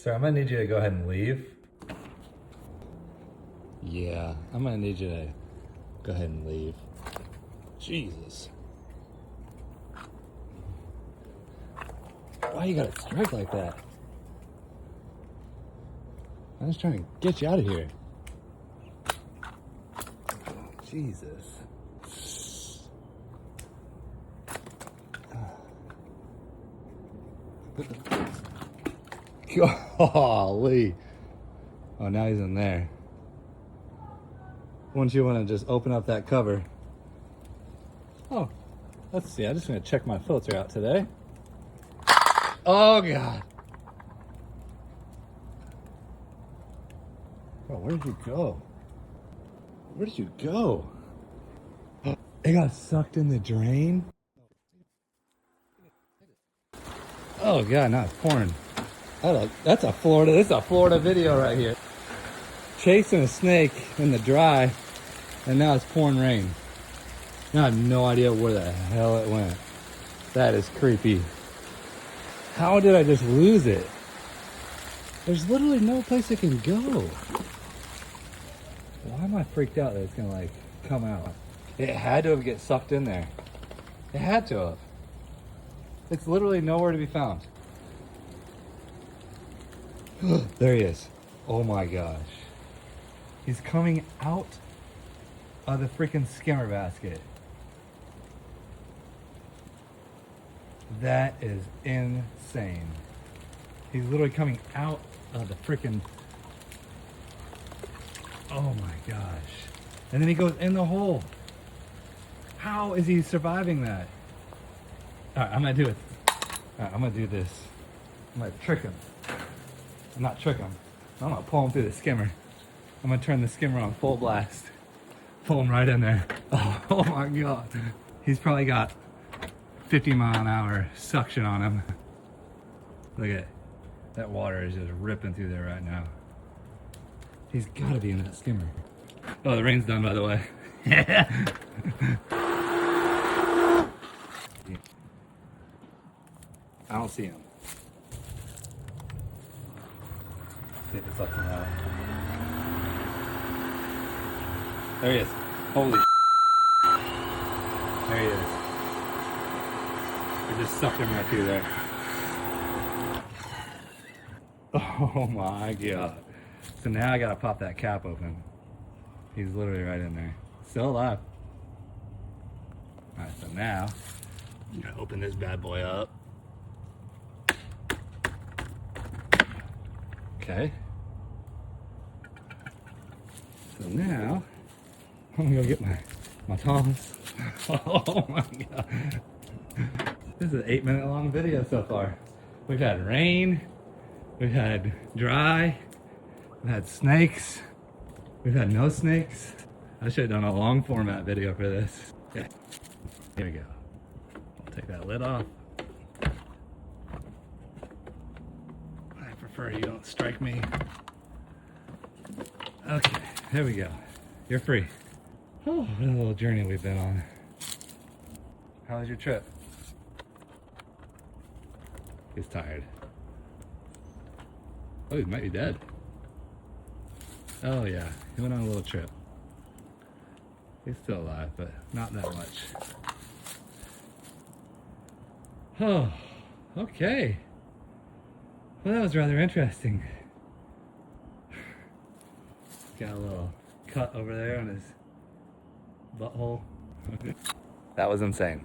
Sir, I'm gonna need you to go ahead and leave. Yeah, I'm gonna need you to go ahead and leave. Jesus. Why you gotta strike like that? I'm just trying to get you out of here. Jesus. Golly. Oh, now he's in there. Once you want to just open up that cover. Oh, let's see. I'm just going to check my filter out today. Oh, God. Oh, where did you go? Where did you go? It got sucked in the drain? Oh, God, now it's pouring. That's a Florida. This is a Florida video right here. Chasing a snake in the dry, and now it's pouring rain. Now I have no idea where the hell it went. That is creepy. How did I just lose it? There's literally no place it can go. Why am I freaked out that it's gonna like come out? It had to have get sucked in there. It had to have. It's literally nowhere to be found. There he is. Oh my gosh. He's coming out of the freaking skimmer basket. That is insane. He's literally coming out of the freaking... Oh my gosh. And then he goes in the hole. How is he surviving that? All right, I'm gonna do it. All right, I'm gonna do this. I'm gonna trick him. I'm not trick him. I'm gonna pull him through the skimmer. I'm gonna turn the skimmer on full blast. Pull him right in there. Oh my God. He's probably got 50-mile-an-hour suction on him. Look at that water is just ripping through there right now. He's gotta be in that skimmer. Oh, the rain's done, by the way. I don't see him. See if it sucks him out. There he is. Holy There he is. I just sucked him right through there. Oh my God. So now I gotta pop that cap open. He's literally right in there. Still alive. Alright, so now I'm gonna open this bad boy up. Okay. So now I'm gonna go get my tongs. Oh my God. This is an 8-minute long video so far. We've had rain, we've had dry, we've had snakes, we've had no snakes. I should have done a long format video for this. Okay, here we go. I'll take that lid off. I prefer you don't strike me. Okay, here we go. You're free. Oh, what a little journey we've been on. How was your trip? He's tired. Oh, he might be dead. Oh yeah, he went on a little trip. He's still alive, but not that much. Oh, okay. Well, that was rather interesting. Got a little cut over there on his butthole. That was insane.